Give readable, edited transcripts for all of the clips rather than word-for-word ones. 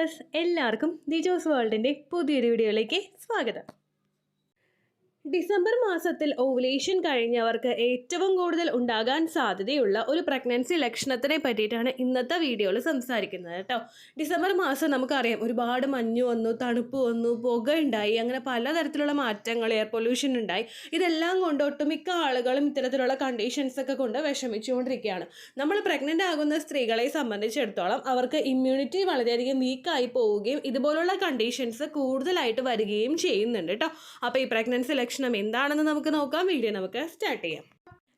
Viewers, എല്ലാവർക്കും ദിജോസ് വേൾഡിൻ്റെ പുതിയൊരു വീഡിയോയിലേക്ക് സ്വാഗതം. ഡിസംബർ മാസത്തിൽ ഓവുലേഷൻ കഴിഞ്ഞവർക്ക് ഏറ്റവും കൂടുതൽ ഉണ്ടാകാൻ സാധ്യതയുള്ള ഒരു പ്രഗ്നൻസി ലക്ഷണത്തിനെ പറ്റിയിട്ടാണ് ഇന്നത്തെ വീഡിയോയിൽ സംസാരിക്കുന്നത് കേട്ടോ. ഡിസംബർ മാസം നമുക്കറിയാം, ഒരുപാട് മഞ്ഞ് വന്നു, തണുപ്പ് വന്നു, പുക ഉണ്ടായി, അങ്ങനെ പലതരത്തിലുള്ള മാറ്റങ്ങൾ, എയർ പൊല്യൂഷൻ ഉണ്ടായി. ഇതെല്ലാം കൊണ്ട് ഒട്ടുമിക്ക ആളുകളും ഇത്തരത്തിലുള്ള കണ്ടീഷൻസ് ഒക്കെ കൊണ്ട് വിഷമിച്ചുകൊണ്ടിരിക്കുകയാണ്. നമ്മൾ പ്രഗ്നൻ്റ് ആകുന്ന സ്ത്രീകളെ സംബന്ധിച്ചിടത്തോളം അവർക്ക് ഇമ്മ്യൂണിറ്റി വളരെയധികം വീക്കായി പോവുകയും ഇതുപോലുള്ള കണ്ടീഷൻസ് കൂടുതലായിട്ട് വരികയും ചെയ്യുന്നുണ്ട് കേട്ടോ. അപ്പോൾ ഈ പ്രഗ്നൻസി ലക്ഷണം എന്താണെന്ന് നമുക്ക് നോക്കാം. വീഡിയോ നമുക്ക് സ്റ്റാർട്ട് ചെയ്യാം.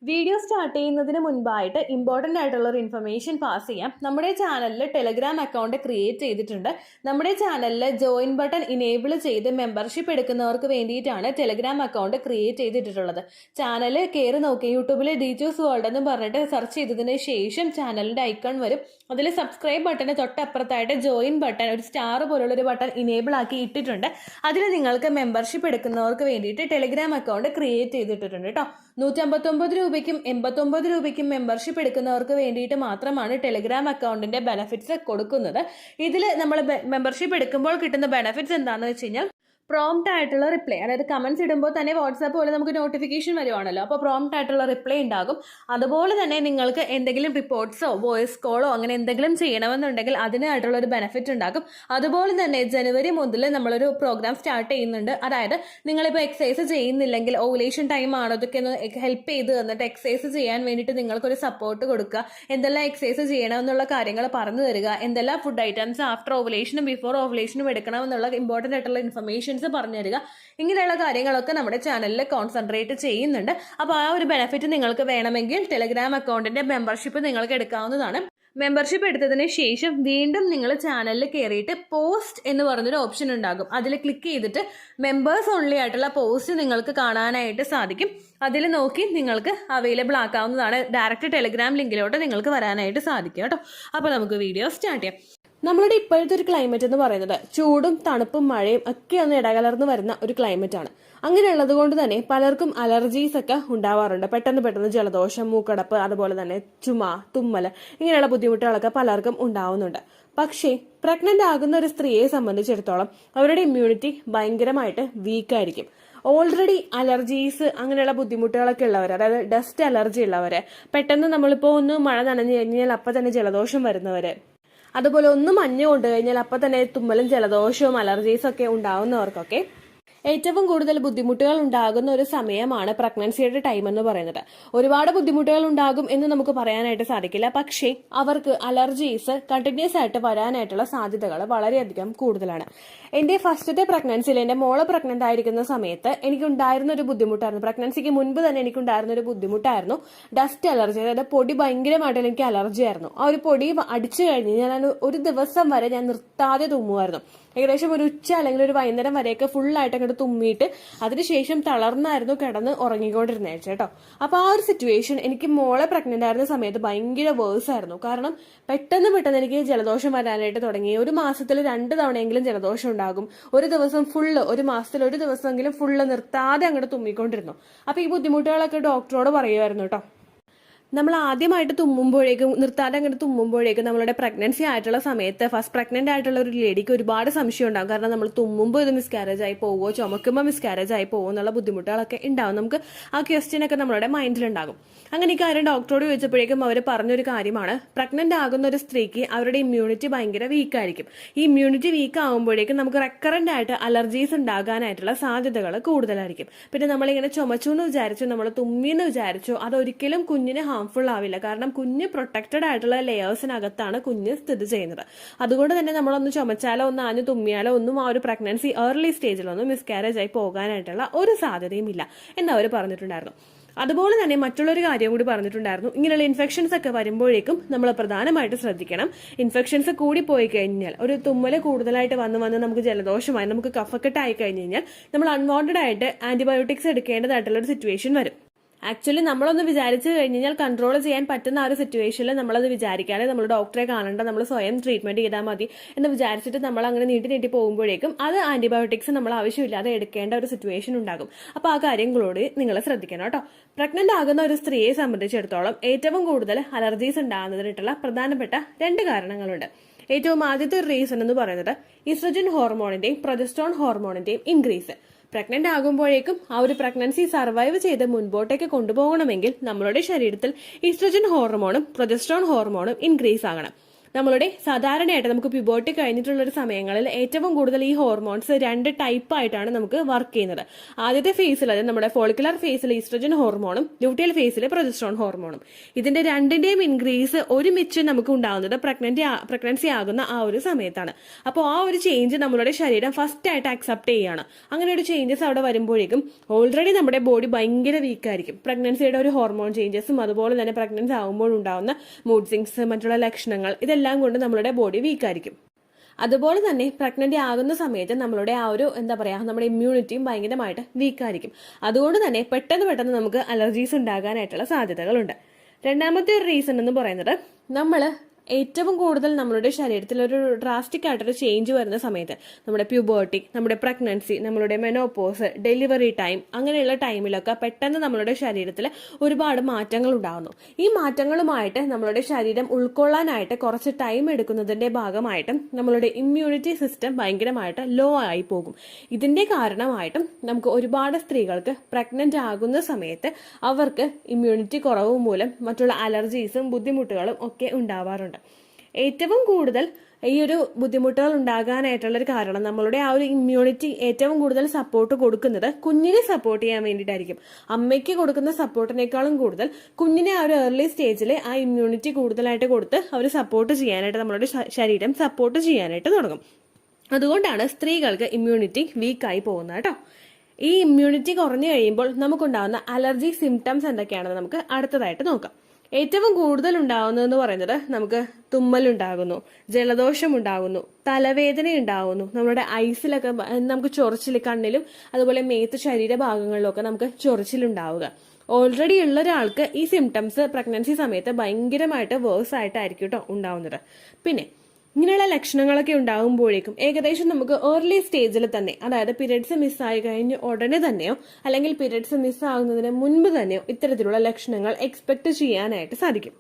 വീഡിയോ സ്റ്റാർട്ട് ചെയ്യുന്നതിന് മുൻപായിട്ട് ഇമ്പോർട്ടൻ്റ് ആയിട്ടുള്ള ഒരു ഇൻഫർമേഷൻ പാസ് ചെയ്യാം. നമ്മുടെ ചാനലിൽ ടെലഗ്രാം അക്കൗണ്ട് ക്രിയേറ്റ് ചെയ്തിട്ടുണ്ട്. നമ്മുടെ ചാനലിൽ ജോയിൻ ബട്ടൺ ഇനേബിൾ ചെയ്ത് മെമ്പർഷിപ്പ് എടുക്കുന്നവർക്ക് വേണ്ടിയിട്ടാണ് ടെലഗ്രാം അക്കൗണ്ട് ക്രിയേറ്റ് ചെയ്തിട്ടുള്ളത്. ചാനൽ കയറി നോക്കി യൂട്യൂബിൽ ഡിജോസ് വേൾഡ് എന്ന് പറഞ്ഞിട്ട് സെർച്ച് ചെയ്തതിന് ശേഷം ചാനലിൻ്റെ ഐക്കൺ വരും. അതിൽ സബ്സ്ക്രൈബ് ബട്ടന് തൊട്ടപ്പുറത്തായിട്ട് ജോയിൻ ബട്ടൺ, ഒരു സ്റ്റാർ പോലുള്ളൊരു ബട്ടൺ ഇനേബിൾ ആക്കി ഇട്ടിട്ടുണ്ട്. അതിൽ നിങ്ങൾക്ക് മെമ്പർഷിപ്പ് എടുക്കുന്നവർക്ക് വേണ്ടിയിട്ട് ടെലഗ്രാം അക്കൗണ്ട് ക്രിയേറ്റ് ചെയ്തിട്ടുണ്ട് കേട്ടോ. 159 രൂപയ്ക്കും 89 രൂപയ്ക്കും മെമ്പർഷിപ്പ് എടുക്കുന്നവർക്ക് വേണ്ടിയിട്ട് മാത്രമാണ് ടെലഗ്രാം അക്കൗണ്ടിന്റെ ബെനിഫിറ്റ്സ് കൊടുക്കുന്നത്. ഇതിൽ നമ്മൾ മെമ്പർഷിപ്പ് എടുക്കുമ്പോൾ കിട്ടുന്ന ബെനിഫിറ്റ്സ് എന്താണെന്ന് വെച്ച് കഴിഞ്ഞാൽ പ്രോംപ്റ്റ് ആയിട്ടുള്ള റിപ്ലൈ, അതായത് കമൻസ് ഇടുമ്പോൾ തന്നെ വാട്സാപ്പ് പോലെ നമുക്ക് നോട്ടിഫിക്കേഷൻ വരുവാണല്ലോ, അപ്പോൾ പ്രോംപ്റ്റ് ആയിട്ടുള്ള റിപ്ലൈ ഉണ്ടാകും. അതുപോലെ തന്നെ നിങ്ങൾക്ക് എന്തെങ്കിലും റിപ്പോർട്ട്സോ വോയിസ് കോളോ അങ്ങനെ എന്തെങ്കിലും ചെയ്യണമെന്നുണ്ടെങ്കിൽ അതിനായിട്ടുള്ള ഒരു ബെനിഫിറ്റ് ഉണ്ടാകും. അതുപോലെ തന്നെ ജനുവരി മുതൽ നമ്മളൊരു പ്രോഗ്രാം സ്റ്റാർട്ട് ചെയ്യുന്നുണ്ട്. അതായത് നിങ്ങളിപ്പോൾ എക്സസൈസ് ചെയ്യുന്നില്ലെങ്കിൽ ഓവുലേഷൻ ടൈം ആണ്, അതൊക്കെ ഒന്ന് ഹെൽപ്പ് ചെയ്ത് തന്നിട്ട് എക്സസൈസ് ചെയ്യാൻ വേണ്ടിയിട്ട് നിങ്ങൾക്കൊരു സപ്പോർട്ട് കൊടുക്കുക, എന്തെല്ലാം എക്സസൈസ് ചെയ്യണമെന്നുള്ള കാര്യങ്ങൾ പറഞ്ഞു തരിക, എന്തെല്ലാം ഫുഡ് ഐറ്റംസ് ആഫ്റ്റർ ഓവുലേഷനും ബിഫോർ ഓവുലേഷനും എടുക്കണമെന്നുള്ള ഇമ്പോർട്ടൻ്റ് ആയിട്ടുള്ള ഇൻഫർമേഷൻ പറഞ്ഞു തരിക. ഇങ്ങനെയുള്ള കാര്യങ്ങളൊക്കെ നമ്മുടെ ചാനലിൽ കോൺസെൻട്രേറ്റ് ചെയ്യുന്നുണ്ട്. അപ്പോൾ ആ ഒരു ബെനിഫിറ്റ് നിങ്ങൾക്ക് വേണമെങ്കിൽ ടെലഗ്രാം അക്കൗണ്ടിന്റെ മെമ്പർഷിപ്പ് നിങ്ങൾക്ക് എടുക്കാവുന്നതാണ്. മെമ്പർഷിപ്പ് എടുത്തതിന് ശേഷം വീണ്ടും നിങ്ങൾ ചാനലിൽ കയറിയിട്ട് പോസ്റ്റ് എന്ന് പറഞ്ഞൊരു ഓപ്ഷൻ ഉണ്ടാകും. അതിൽ ക്ലിക്ക് ചെയ്തിട്ട് മെമ്പേഴ്സ് ഓൺലി ആയിട്ടുള്ള പോസ്റ്റ് നിങ്ങൾക്ക് കാണാനായിട്ട് സാധിക്കും. അതിൽ നോക്കി നിങ്ങൾക്ക് അവൈലബിൾ ആക്കാവുന്നതാണ്. ഡയറക്റ്റ് ടെലഗ്രാം ലിങ്കിലോട്ട് നിങ്ങൾക്ക് വരാനായിട്ട് സാധിക്കും കേട്ടോ. അപ്പോൾ നമുക്ക് വീഡിയോ സ്റ്റാർട്ട് ചെയ്യാം. നമ്മളുടെ ഇപ്പോഴത്തെ ഒരു ക്ലൈമറ്റ് എന്ന് പറയുന്നത് ചൂടും തണുപ്പും മഴയും ഒക്കെ ഒന്ന് ഇടകലർന്ന് വരുന്ന ഒരു ക്ലൈമറ്റ് ആണ്. അങ്ങനെയുള്ളത് കൊണ്ട് തന്നെ പലർക്കും അലർജീസ് ഒക്കെ ഉണ്ടാവാറുണ്ട്. പെട്ടെന്ന് ജലദോഷം, മൂക്കടപ്പ്, അതുപോലെ തന്നെ ചുമ, തുമ്മൽ, ഇങ്ങനെയുള്ള ബുദ്ധിമുട്ടുകളൊക്കെ പലർക്കും ഉണ്ടാവുന്നുണ്ട്. പക്ഷേ പ്രഗ്നന്റ് ആകുന്ന ഒരു സ്ത്രീയെ സംബന്ധിച്ചിടത്തോളം അവരുടെ ഇമ്മ്യൂണിറ്റി ഭയങ്കരമായിട്ട് വീക്കായിരിക്കും. ഓൾറെഡി അലർജീസ് അങ്ങനെയുള്ള ബുദ്ധിമുട്ടുകളൊക്കെ ഉള്ളവർ, അതായത് ഡസ്റ്റ് അലർജി ഉള്ളവര്, പെട്ടെന്ന് നമ്മളിപ്പോൾ ഒന്ന് മഴ നനഞ്ഞു കഴിഞ്ഞാൽ അപ്പം തന്നെ ജലദോഷം വരുന്നവര്, അതുപോലെ ഒന്ന് മഞ്ഞ് കൊണ്ടു കഴിഞ്ഞാൽ അപ്പം തന്നെ തുമ്മലും ജലദോഷവും അലർജീസും ഒക്കെ ഉണ്ടാവുന്നവർക്കൊക്കെ ഏറ്റവും കൂടുതൽ ബുദ്ധിമുട്ടുകൾ ഉണ്ടാകുന്ന ഒരു സമയമാണ് പ്രഗ്നൻസിയുടെ ടൈം എന്ന് പറയുന്നത്. ഒരുപാട് ബുദ്ധിമുട്ടുകൾ ഉണ്ടാകും എന്ന് നമുക്ക് പറയാനായിട്ട് സാധിക്കില്ല. പക്ഷേ അവർക്ക് അലർജീസ് കണ്ടിന്യൂസ് ആയിട്ട് വരാനായിട്ടുള്ള സാധ്യതകൾ വളരെയധികം കൂടുതലാണ്. എൻ്റെ ഫസ്റ്റത്തെ പ്രഗ്നൻസിയിൽ എൻ്റെ മോള് പ്രഗ്നന്റ് ആയിരിക്കുന്ന സമയത്ത് എനിക്കുണ്ടായിരുന്ന ഒരു ബുദ്ധിമുട്ടായിരുന്നു. പ്രഗ്നൻസിക്ക് മുൻപ് തന്നെ എനിക്കുണ്ടായിരുന്ന ഒരു ബുദ്ധിമുട്ടായിരുന്നു ഡസ്റ്റ് അലർജി. അതായത് പൊടി ഭയങ്കരമായിട്ട് എനിക്ക് അലർജി ആയിരുന്നു. ആ ഒരു പൊടി അടിച്ചു കഴിഞ്ഞ് ഞാൻ ഒരു ദിവസം വരെ ഞാൻ നിർത്താതെ തുമ്മുമായിരുന്നു. ഏകദേശം ഒരു ഉച്ച അല്ലെങ്കിൽ ഒരു വൈകുന്നേരം വരെയൊക്കെ ഫുള്ളായിട്ട് അങ്ങോട്ട് തുമ്മിയിട്ട് അതിനുശേഷം തളർന്നായിരുന്നു കിടന്ന് ഉറങ്ങിക്കൊണ്ടിരുന്നേ കേട്ടോ. അപ്പോൾ ആ ഒരു സിറ്റുവേഷൻ എനിക്ക് മോളെ പ്രഗ്നന്റ് ആയിരുന്ന സമയത്ത് ഭയങ്കര വേഴ്സ് ആയിരുന്നു. കാരണം പെട്ടെന്ന് എനിക്ക് ജലദോഷം വരാനായിട്ട് തുടങ്ങി. ഒരു മാസത്തിൽ 2 തവണയെങ്കിലും ജലദോഷം ഉണ്ടാകും. ഒരു ദിവസം ഫുള്ള്, ഒരു മാസത്തിൽ ഒരു ദിവസമെങ്കിലും ഫുള്ള് നിർത്താതെ അങ്ങോട്ട് തുമ്മിക്കൊണ്ടിരുന്നു. അപ്പോൾ ഈ ബുദ്ധിമുട്ടുകളൊക്കെ ഡോക്ടറോട് പറയുമായിരുന്നു കേട്ടോ. നമ്മൾ ആദ്യമായിട്ട് തുമ്മുമ്പോഴേക്കും, നിർത്താതെ അങ്ങോട്ട് തുമ്മുമ്പോഴേക്കും നമ്മളുടെ പ്രഗ്നൻസി ആയിട്ടുള്ള സമയത്ത് ഫസ്റ്റ് പ്രഗ്നന്റ് ആയിട്ടുള്ള ഒരു ലേഡിക്ക് ഒരുപാട് സംശയം ഉണ്ടാകും. കാരണം നമ്മൾ തുമ്മുമ്പോൾ ഇത് മിസ്കാരേജ് ആയി പോവോ, ചുമക്കുമ്പോൾ മിസ്കാരേജ് ആയി പോവോ എന്നുള്ള ബുദ്ധിമുട്ടുകളൊക്കെ ഉണ്ടാവും. നമുക്ക് ആ ക്വസ്റ്റ്യൻ ഒക്കെ നമ്മുടെ മൈൻഡിലുണ്ടാകും. അങ്ങനെ ഈ കാര്യം ഡോക്ടറോട് ചോദിച്ചപ്പോഴേക്കും അവർ പറഞ്ഞൊരു കാര്യമാണ്, പ്രഗ്നന്റ് ആകുന്ന ഒരു സ്ത്രീക്ക് അവരുടെ ഇമ്മ്യൂണിറ്റി ഭയങ്കര വീക്കായിരിക്കും. ഈ ഇമ്മ്യൂണിറ്റി വീക്ക് ആകുമ്പോഴേക്കും നമുക്ക് റെക്കറന്റ് ആയിട്ട് അലർജീസ് ഉണ്ടാകാനായിട്ടുള്ള സാധ്യതകൾ കൂടുതലായിരിക്കും. പിന്നെ നമ്മളിങ്ങനെ ചുമച്ചു എന്ന് വിചാരിച്ചു, നമ്മൾ തുമ്മിയെന്ന് വിചാരിച്ചു, അതൊരിക്കലും കുഞ്ഞിന് ഹാംഫുൾ ആവില്ല. കാരണം കുഞ്ഞ് പ്രൊട്ടക്റ്റഡ് ആയിട്ടുള്ള ലെയേഴ്സിനകത്താണ് കുഞ്ഞ് സ്ഥിതി ചെയ്യുന്നത്. അതുകൊണ്ട് തന്നെ നമ്മളൊന്ന് ചുമച്ചാലോ ഒന്ന് ആഞ്ഞു തുമ്മിയാലോ ഒന്നും ആ ഒരു പ്രഗ്നൻസി ഏർലി സ്റ്റേജിലൊന്നും മിസ്കാരേജ് ആയി പോകാനായിട്ടുള്ള ഒരു സാധ്യതയും ഇല്ല എന്നവർ പറഞ്ഞിട്ടുണ്ടായിരുന്നു. അതുപോലെ തന്നെ മറ്റുള്ളൊരു കാര്യം കൂടി പറഞ്ഞിട്ടുണ്ടായിരുന്നു. ഇങ്ങനെയുള്ള ഇൻഫെക്ഷൻസ് ഒക്കെ വരുമ്പോഴേക്കും നമ്മൾ പ്രധാനമായിട്ട് ശ്രദ്ധിക്കണം. ഇൻഫെക്ഷൻസ് കൂടി പോയി കഴിഞ്ഞാൽ, ഒരു തുമ്മല് കൂടുതലായിട്ട് വന്ന് നമുക്ക് ജലദോഷമായി, നമുക്ക് കഫക്കെട്ടായി കഴിഞ്ഞ് കഴിഞ്ഞാൽ നമ്മൾ അൺവാണ്ടഡ് ആയിട്ട് ആന്റിബയോട്ടിക്സ് എടുക്കേണ്ടതായിട്ടുള്ള ഒരു സിറ്റുവേഷൻ വരും. ആക്ച്വലി നമ്മളൊന്ന് വിചാരിച്ചു കഴിഞ്ഞാൽ കൺട്രോൾ ചെയ്യാൻ പറ്റുന്ന ആ ഒരു സിറ്റുവേഷനിൽ നമ്മളത് വിചാരിക്കാതെ നമ്മൾ ഡോക്ടറെ കാണേണ്ട, നമ്മൾ സ്വയം ട്രീറ്റ്മെന്റ് ചെയ്താൽ മതി എന്ന് വിചാരിച്ചിട്ട് നമ്മൾ അങ്ങനെ നീട്ടി പോകുമ്പോഴേക്കും അത് ആന്റിബയോട്ടിക്സ് നമ്മൾ ആവശ്യമില്ലാതെ എടുക്കേണ്ട ഒരു സിറ്റുവേഷൻ ഉണ്ടാകും. അപ്പോൾ ആ കാര്യങ്ങളോട് നിങ്ങൾ ശ്രദ്ധിക്കണം കേട്ടോ. പ്രഗ്നന്റ് ആകുന്ന ഒരു സ്ത്രീയെ സംബന്ധിച്ചിടത്തോളം ഏറ്റവും കൂടുതൽ അലർജീസ് ഉണ്ടാകുന്നതിനായിട്ടുള്ള പ്രധാനപ്പെട്ട 2 കാരണങ്ങളുണ്ട്. ഏറ്റവും ആദ്യത്തെ ഒരു റീസൺ എന്ന് പറയുന്നത് ഈസ്ട്രജൻ ഹോർമോണിന്റെയും പ്രൊജസ്ട്രോൺ ഹോർമോണിന്റെയും ഇൻക്രീസ്. പ്രഗ്നന്റ് ആകുമ്പോഴേക്കും ആ ഒരു പ്രഗ്നൻസി സർവൈവ് ചെയ്ത് മുൻപോട്ടേക്ക് കൊണ്ടുപോകണമെങ്കിൽ നമ്മളുടെ ശരീരത്തിൽ ഈസ്ട്രജൻ ഹോർമോണും പ്രൊജസ്ട്രോൺ ഹോർമോണും ഇൻക്രീസ് ആകണം. നമ്മളുടെ സാധാരണയായിട്ട് നമുക്ക് പ്യൂബർട്ടി കഴിഞ്ഞിട്ടുള്ള ഒരു സമയങ്ങളിൽ ഏറ്റവും കൂടുതൽ ഈ ഹോർമോൺസ് 2 ടൈപ്പായിട്ടാണ് നമുക്ക് വർക്ക് ചെയ്യുന്നത്. ആദ്യത്തെ ഫേസിൽ, അതായത് നമ്മുടെ ഫോളിക്കുലർ ഫേസിൽ ഈസ്ട്രജൻ ഹോർമോണും ലൂട്ടിയൽ ഫേസിൽ പ്രൊജസ്ട്രോൺ ഹോർമോണും. ഇതിന്റെ രണ്ടിന്റെയും ഇൻക്രീസ് ഒരുമിച്ച് നമുക്ക് ഉണ്ടാകുന്നത് പ്രഗ്നൻസി ആകുന്ന ആ ഒരു സമയത്താണ്. അപ്പോൾ ആ ഒരു ചേഞ്ച് നമ്മളുടെ ശരീരം ഫസ്റ്റ് ആയിട്ട് അക്സെപ്റ്റ് ചെയ്യുകയാണ്. അങ്ങനെ ഒരു ചേഞ്ചസ് അവിടെ വരുമ്പോഴേക്കും ഓൾറെഡി നമ്മുടെ ബോഡി ഭയങ്കര വീക്കായിരിക്കും. പ്രഗ്നൻസിയുടെ ഒരു ഹോർമോൺ ചേഞ്ചസും അതുപോലെ തന്നെ പ്രഗ്നൻസി ആകുമ്പോൾ ഉണ്ടാകുന്ന മൂഡ് സ്വിങ്സ്, മറ്റുള്ള ലക്ഷണങ്ങൾ, ഇതെല്ലാം കൊണ്ട് നമ്മളുടെ ബോഡി വീക്കായിരിക്കും. അതുപോലെ തന്നെ പ്രഗ്നന്റ് ആകുന്ന സമയത്ത് നമ്മളുടെ ആ ഒരു നമ്മുടെ ഇമ്മ്യൂണിറ്റിയും ഭയങ്കരമായിട്ട് വീക്കായിരിക്കും. അതുകൊണ്ട് തന്നെ പെട്ടെന്ന് നമുക്ക് അലർജീസ് ഉണ്ടാകാനായിട്ടുള്ള സാധ്യതകളുണ്ട്. രണ്ടാമത്തെ ഒരു റീസൺ എന്ന് പറയുന്നത്, നമ്മൾ ഏറ്റവും കൂടുതൽ നമ്മളുടെ ശരീരത്തിൽ ഒരു ഡ്രാസ്റ്റിക് ആയിട്ടൊരു ചേഞ്ച് വരുന്ന സമയത്ത്, നമ്മുടെ പ്യൂബർട്ടി, നമ്മുടെ പ്രഗ്നൻസി, നമ്മളുടെ മെനോപോസ്, ഡെലിവറി ടൈം, അങ്ങനെയുള്ള ടൈമിലൊക്കെ പെട്ടെന്ന് നമ്മളുടെ ശരീരത്തിൽ ഒരുപാട് മാറ്റങ്ങൾ ഉണ്ടാകുന്നു. ഈ മാറ്റങ്ങളുമായിട്ട് നമ്മളുടെ ശരീരം ഉൾക്കൊള്ളാനായിട്ട് കുറച്ച് ടൈം എടുക്കുന്നതിന്റെ ഭാഗമായിട്ടും നമ്മളുടെ ഇമ്മ്യൂണിറ്റി സിസ്റ്റം ഭയങ്കരമായിട്ട് ലോ ആയി പോകും. ഇതിന്റെ കാരണമായിട്ടും നമുക്ക് ഒരുപാട് സ്ത്രീകൾക്ക് പ്രഗ്നന്റ് ആകുന്ന സമയത്ത് അവർക്ക് ഇമ്മ്യൂണിറ്റി കുറവ് മൂലം മറ്റുള്ള അലർജീസും ബുദ്ധിമുട്ടുകളും ഒക്കെ ഉണ്ടാവാറുണ്ട്. ഏറ്റവും കൂടുതൽ ഈ ഒരു ബുദ്ധിമുട്ടുകൾ ഉണ്ടാകാനായിട്ടുള്ള ഒരു കാരണം, നമ്മളുടെ ആ ഒരു ഇമ്മ്യൂണിറ്റി ഏറ്റവും കൂടുതൽ സപ്പോർട്ട് കൊടുക്കുന്നത് കുഞ്ഞിനെ സപ്പോർട്ട് ചെയ്യാൻ വേണ്ടിയിട്ടായിരിക്കും. അമ്മയ്ക്ക് കൊടുക്കുന്ന സപ്പോർട്ടിനേക്കാളും കൂടുതൽ കുഞ്ഞിനെ ആ ഒരു ഏർലി സ്റ്റേജിൽ ആ ഇമ്മ്യൂണിറ്റി കൂടുതലായിട്ട് കൊടുത്ത് അവർ സപ്പോർട്ട് ചെയ്യാനായിട്ട്, നമ്മളുടെ ശരീരം സപ്പോർട്ട് ചെയ്യാനായിട്ട് തുടങ്ങും. അതുകൊണ്ടാണ് സ്ത്രീകൾക്ക് ഇമ്മ്യൂണിറ്റി വീക്കായി പോകുന്നത് കേട്ടോ. ഈ ഇമ്മ്യൂണിറ്റി കുറഞ്ഞു കഴിയുമ്പോൾ നമുക്കുണ്ടാകുന്ന അലർജി സിംറ്റംസ് എന്തൊക്കെയാണെന്ന് നമുക്ക് അടുത്തതായിട്ട് നോക്കാം. ഏറ്റവും കൂടുതൽ ഉണ്ടാകുന്നതെന്ന് പറയുന്നത്, നമുക്ക് തുമ്മലുണ്ടാകുന്നു, ജലദോഷം ഉണ്ടാകുന്നു, തലവേദന ഉണ്ടാകുന്നു, നമ്മുടെ ഐസിലൊക്കെ നമുക്ക് ചൊറിച്ചിൽ, കണ്ണിലും അതുപോലെ മേത്ത് ശരീരഭാഗങ്ങളിലൊക്കെ നമുക്ക് ചൊറിച്ചിലുണ്ടാവുക. ഓൾറെഡി ഉള്ള ഒരാൾക്ക് ഈ സിംറ്റംസ് പ്രഗ്നൻസി സമയത്ത് ഭയങ്കരമായിട്ട് വേഴ്സ് ആയിട്ടായിരിക്കും കേട്ടോ ഉണ്ടാവുന്നത്. പിന്നെ ഇങ്ങനെയുള്ള ലക്ഷണങ്ങളൊക്കെ ഉണ്ടാകുമ്പോഴേക്കും ഏകദേശം നമുക്ക് ഏർലി സ്റ്റേജിൽ തന്നെ, അതായത് പീരിയഡ്സ് മിസ്സായി കഴിഞ്ഞ് ഉടനെ തന്നെയോ അല്ലെങ്കിൽ പീരിയഡ്സ് മിസ്സാകുന്നതിന് മുൻപ് തന്നെയോ ഇത്തരത്തിലുള്ള ലക്ഷണങ്ങൾ എക്സ്പെക്ട് ചെയ്യാനായിട്ട് സാധിക്കും.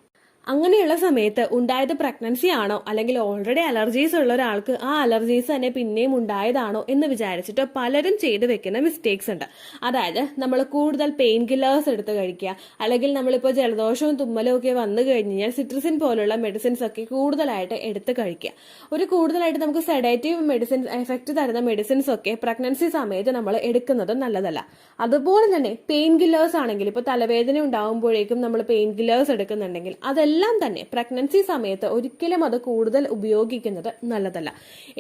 അങ്ങനെയുള്ള സമയത്ത് ഉണ്ടായത് പ്രഗ്നൻസി ആണോ അല്ലെങ്കിൽ ഓൾറെഡി അലർജീസ് ഉള്ള ഒരാൾക്ക് ആ അലർജീസ് തന്നെ പിന്നെയും ഉണ്ടായതാണോ എന്ന് വിചാരിച്ചിട്ട് പലരും ചെയ്തു വെക്കുന്ന മിസ്റ്റേക്സ് ഉണ്ട്. അതായത് നമ്മൾ കൂടുതൽ പെയിൻ കില്ലേഴ്സ് എടുത്ത് കഴിക്കുക, അല്ലെങ്കിൽ നമ്മളിപ്പോൾ ജലദോഷവും തുമ്മലും ഒക്കെ വന്നു കഴിഞ്ഞാൽ സിട്രസിൻ പോലുള്ള മെഡിസിൻസ് ഒക്കെ കൂടുതലായിട്ട് എടുത്ത് കഴിക്കുക. ഒരു കൂടുതലായിട്ട് നമുക്ക് സെഡേറ്റീവ് മെഡിസിൻസ്, എഫക്റ്റ് തരുന്ന മെഡിസിൻസ് ഒക്കെ പ്രഗ്നൻസി സമയത്ത് നമ്മൾ എടുക്കുന്നത് നല്ലതല്ല. അതുപോലെ തന്നെ പെയിൻ കില്ലേഴ്സ് ആണെങ്കിൽ, ഇപ്പോൾ തലവേദന ഉണ്ടാകുമ്പോഴേക്കും നമ്മൾ പെയിൻ കില്ലേഴ്സ് എടുക്കുന്നുണ്ടെങ്കിൽ അതെല്ലാം തന്നെ പ്രഗ്നൻസി സമയത്ത് ഒരിക്കലും അത് കൂടുതൽ ഉപയോഗിക്കുന്നത് നല്ലതല്ല.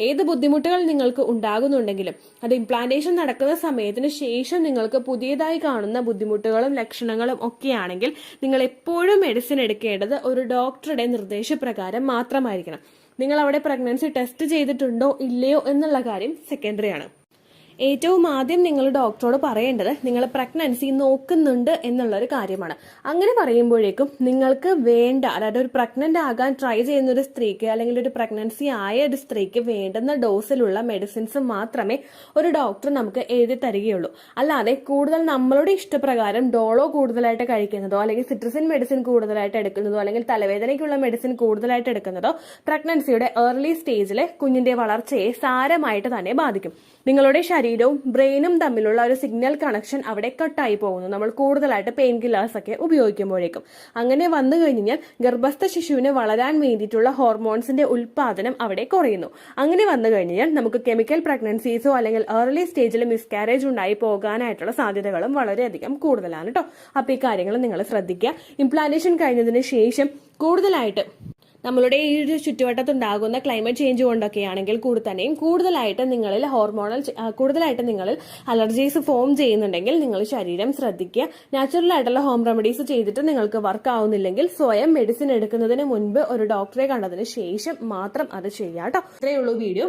ഏത് ബുദ്ധിമുട്ടുകൾ നിങ്ങൾക്ക് ഉണ്ടാകുന്നുണ്ടെങ്കിലും അത് ഇംപ്ലാന്റേഷൻ നടക്കുന്ന സമയത്തിന് ശേഷം നിങ്ങൾക്ക് പുതിയതായി കാണുന്ന ബുദ്ധിമുട്ടുകളും ലക്ഷണങ്ങളും ഒക്കെയാണെങ്കിൽ നിങ്ങൾ എപ്പോഴും മെഡിസിൻ എടുക്കേണ്ടത് ഒരു ഡോക്ടറുടെ നിർദ്ദേശപ്രകാരം മാത്രമായിരിക്കണം. നിങ്ങൾ അവിടെ പ്രഗ്നൻസി ടെസ്റ്റ് ചെയ്തിട്ടുണ്ടോ ഇല്ലയോ എന്നുള്ള കാര്യം സെക്കൻഡറി ആണ്. ഏറ്റവും ആദ്യം നിങ്ങൾ ഡോക്ടറോട് പറയേണ്ടത് നിങ്ങൾ പ്രഗ്നൻസി നോക്കുന്നുണ്ട് എന്നുള്ളൊരു കാര്യമാണ്. അങ്ങനെ പറയുമ്പോഴേക്കും നിങ്ങൾക്ക് വേണ്ട, അതായത് ഒരു പ്രഗ്നന്റ് ആകാൻ ട്രൈ ചെയ്യുന്ന ഒരു സ്ത്രീക്ക് അല്ലെങ്കിൽ ഒരു പ്രഗ്നൻസി ആയ ഒരു സ്ത്രീക്ക് വേണ്ടുന്ന ഡോസിലുള്ള മെഡിസിൻസ് മാത്രമേ ഒരു ഡോക്ടർ നമുക്ക് എഴുതി തരികയുള്ളൂ. അല്ലാതെ കൂടുതൽ നമ്മളുടെ ഇഷ്ടപ്രകാരം ഡോളോ കൂടുതലായിട്ട് കഴിക്കുന്നതോ അല്ലെങ്കിൽ സിട്രസിൻ മെഡിസിൻ കൂടുതലായിട്ട് എടുക്കുന്നതോ അല്ലെങ്കിൽ തലവേദനയ്ക്കുള്ള മെഡിസിൻ കൂടുതലായിട്ട് എടുക്കുന്നതോ പ്രഗ്നൻസിയുടെ ഏർലി സ്റ്റേജിലെ കുഞ്ഞിന്റെ വളർച്ചയെ സാരമായിട്ട് തന്നെ ബാധിക്കും. നിങ്ങളുടെ ശരീരവും ബ്രെയിനും തമ്മിലുള്ള ഒരു സിഗ്നൽ കണക്ഷൻ അവിടെ കട്ടായി പോകുന്നു, നമ്മൾ കൂടുതലായിട്ട് പെയിൻ കില്ലേഴ്സ് ഒക്കെ ഉപയോഗിക്കുമ്പോഴേക്കും. അങ്ങനെ വന്നു കഴിഞ്ഞാൽ ഗർഭസ്ഥ ശിശുവിന് വളരാൻ വേണ്ടിയിട്ടുള്ള ഹോർമോൺസിന്റെ ഉൽപാദനം അവിടെ കുറയുന്നു. അങ്ങനെ വന്നു കഴിഞ്ഞാൽ നമുക്ക് കെമിക്കൽ പ്രഗ്നൻസീസോ അല്ലെങ്കിൽ ഏർലി സ്റ്റേജിൽ മിസ്കാരേജ് ഉണ്ടായി പോകാനായിട്ടുള്ള സാധ്യതകളും വളരെയധികം കൂടുതലാണ് കേട്ടോ. അപ്പൊ ഈ കാര്യങ്ങൾ നിങ്ങൾ ശ്രദ്ധിക്കുക. ഇംപ്ലാന്റേഷൻ കഴിഞ്ഞതിന് ശേഷം കൂടുതലായിട്ട് നമ്മളുടെ ഈ ഒരു ചുറ്റുവട്ടത്തുണ്ടാകുന്ന ക്ലൈമറ്റ് ചേഞ്ച് കൊണ്ടൊക്കെയാണെങ്കിൽ കൂടുതലായിട്ട് നിങ്ങളിൽ അലർജീസ് ഫോം ചെയ്യുന്നുണ്ടെങ്കിൽ നിങ്ങൾ ശരീരം ശ്രദ്ധിക്കുക. നാച്ചുറൽ ആയിട്ടുള്ള ഹോം റെമഡീസ് ചെയ്തിട്ട് നിങ്ങൾക്ക് വർക്ക് ആവുന്നില്ലെങ്കിൽ സ്വയം മെഡിസിൻ എടുക്കുന്നതിന് മുൻപ് ഒരു ഡോക്ടറെ കണ്ടതിന് ശേഷം മാത്രം അത് ചെയ്യാം കേട്ടോ. ഇത്രയേ ഉള്ളൂ വീഡിയോ.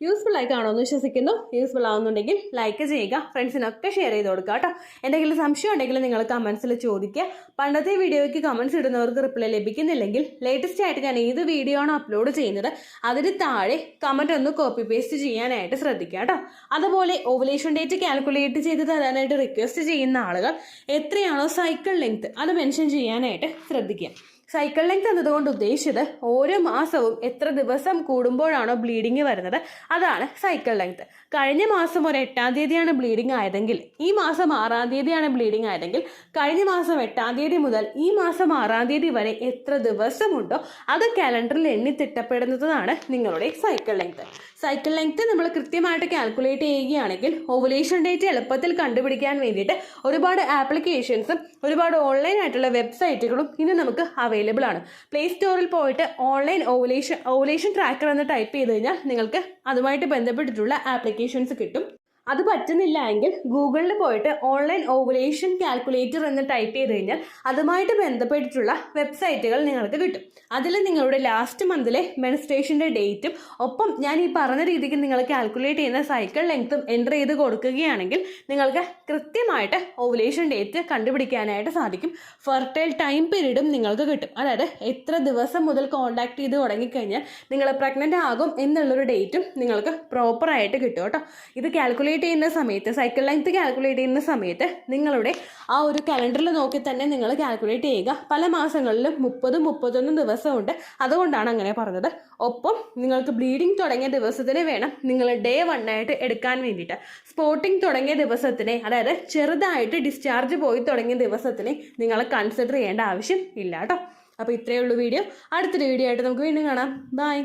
യൂസ്ഫുൾ ആയി കാണുമെന്ന് വിശ്വസിക്കുന്നു. യൂസ്ഫുൾ ആവുന്നുണ്ടെങ്കിൽ ലൈക്ക് ചെയ്യുക, ഫ്രണ്ട്സിനൊക്കെ ഷെയർ ചെയ്ത് കൊടുക്കുക കേട്ടോ. എന്തെങ്കിലും സംശയം ഉണ്ടെങ്കിൽ നിങ്ങൾ കമന്റ്സിൽ ചോദിക്കുക. പണ്ടത്തെ വീഡിയോയ്ക്ക് കമന്റ്സ് ഇടുന്നവർക്ക് റിപ്ലൈ ലഭിക്കുന്നില്ലെങ്കിൽ ലേറ്റസ്റ്റ് ആയിട്ട് ഞാൻ ഏത് വീഡിയോ ആണോ അപ്ലോഡ് ചെയ്യുന്നത് അതിന് താഴെ കമന്റ് ഒന്ന് കോപ്പി പേസ്റ്റ് ചെയ്യാനായിട്ട് ശ്രദ്ധിക്കുക കേട്ടോ. അതുപോലെ ഓവുലേഷൻ ഡേറ്റ് കാൽക്കുലേറ്റ് ചെയ്ത് തരാനായിട്ട് റിക്വസ്റ്റ് ചെയ്യുന്ന ആളുകൾ എത്രയാണോ സൈക്കിൾ ലെങ്ത് അത് മെൻഷൻ ചെയ്യാനായിട്ട് ശ്രദ്ധിക്കുക. സൈക്കിൾ ലെങ്ത് എന്നതുകൊണ്ട് ഉദ്ദേശിച്ചത് ഓരോ മാസവും എത്ര ദിവസം കൂടുമ്പോഴാണോ ബ്ലീഡിങ് വരുന്നത് അതാണ് സൈക്കിൾ ലെങ്ത്. കഴിഞ്ഞ മാസം ഒരു 8-ാം തീയതിയാണ് ബ്ലീഡിങ് ആയതെങ്കിൽ ഈ മാസം 6-ാം തീയതിയാണ് ബ്ലീഡിങ് ആയതെങ്കിൽ കഴിഞ്ഞ മാസം 8-ാം തീയതി മുതൽ ഈ മാസം 6-ാം തീയതി വരെ എത്ര ദിവസമുണ്ടോ അത് കാലണ്ടറിൽ എണ്ണി തിട്ടപ്പെടുന്നതാണ് നിങ്ങളുടെ സൈക്കിൾ ലെങ്ത്. സൈക്കിൾ ലെങ്ത് നമ്മൾ കൃത്യമായിട്ട് കാൽക്കുലേറ്റ് ചെയ്യുകയാണെങ്കിൽ ഓവുലേഷൻ ഡേറ്റ് എളുപ്പത്തിൽ കണ്ടുപിടിക്കാൻ വേണ്ടിയിട്ട് ഒരുപാട് ആപ്ലിക്കേഷൻസും ഒരുപാട് ഓൺലൈൻ ആയിട്ടുള്ള വെബ്സൈറ്റുകളും ഇന്ന് നമുക്ക് അവൈലബിൾ ആണ്. പ്ലേ സ്റ്റോറിൽ പോയിട്ട് ഓൺലൈൻ ഓവുലേഷൻ ട്രാക്കർ എന്ന് ടൈപ്പ് ചെയ്ത് കഴിഞ്ഞാൽ നിങ്ങൾക്ക് അതുമായിട്ട് ബന്ധപ്പെട്ടിട്ടുള്ള ആപ്ലിക്കേഷൻസ് കിട്ടും. അത് പറ്റുന്നില്ല എങ്കിൽ ഗൂഗിളിൽ പോയിട്ട് ഓൺലൈൻ ഓവുലേഷൻ കാൽക്കുലേറ്റർ എന്ന് ടൈപ്പ് ചെയ്ത് കഴിഞ്ഞാൽ അതുമായിട്ട് ബന്ധപ്പെട്ടിട്ടുള്ള വെബ്സൈറ്റുകൾ നിങ്ങൾക്ക് കിട്ടും. അതിൽ നിങ്ങളുടെ ലാസ്റ്റ് മന്തിലെ മെൻസ്ട്രേഷൻ്റെ ഡേറ്റും ഒപ്പം ഞാൻ ഈ പറഞ്ഞ രീതിക്ക് നിങ്ങൾ കാൽക്കുലേറ്റ് ചെയ്യുന്ന സൈക്കിൾ ലെങ്ത്തും എൻ്റർ ചെയ്ത് കൊടുക്കുകയാണെങ്കിൽ നിങ്ങൾക്ക് കൃത്യമായിട്ട് ഓവുലേഷൻ ഡേറ്റ് കണ്ടുപിടിക്കാനായിട്ട് സാധിക്കും. ഫെർട്ടൈൽ ടൈം പീരീഡും നിങ്ങൾക്ക് കിട്ടും. അതായത് എത്ര ദിവസം മുതൽ കോൺടാക്ട് ചെയ്ത് തുടങ്ങിക്കഴിഞ്ഞാൽ നിങ്ങൾ പ്രഗ്നൻ്റ് ആകും എന്നുള്ളൊരു ഡേറ്റും നിങ്ങൾക്ക് പ്രോപ്പറായിട്ട് കിട്ടും കേട്ടോ. ഇത് കാൽക്കുലേറ്റ് ചെയ്യുന്ന സമയത്ത് സൈക്കിൾ ലെങ്ത് കാൽക്കുലേറ്റ് ചെയ്യുന്ന സമയത്ത് നിങ്ങളുടെ ആ ഒരു കലണ്ടറിൽ നോക്കി തന്നെ നിങ്ങൾ കാൽക്കുലേറ്റ് ചെയ്യുക. പല മാസങ്ങളിലും 30-31 ദിവസമുണ്ട്, അതുകൊണ്ടാണ് അങ്ങനെ പറഞ്ഞത്. ഒപ്പം നിങ്ങൾക്ക് ബ്ലീഡിങ് തുടങ്ങിയ ദിവസത്തിന് വേണം നിങ്ങൾ ഡേ 1 ആയിട്ട് എടുക്കാൻ വേണ്ടിയിട്ട്. സ്പോട്ടിങ് തുടങ്ങിയ ദിവസത്തിനെ, അതായത് ചെറുതായിട്ട് ഡിസ്ചാർജ് പോയി തുടങ്ങിയ ദിവസത്തിനെ നിങ്ങൾ കൺസിഡർ ചെയ്യേണ്ട ആവശ്യം ഇല്ല കേട്ടോ. അപ്പോൾ ഇത്രയേ ഉള്ളൂ വീഡിയോ. അടുത്തൊരു വീഡിയോ ആയിട്ട് നമുക്ക് വീണ്ടും കാണാം. ബൈ.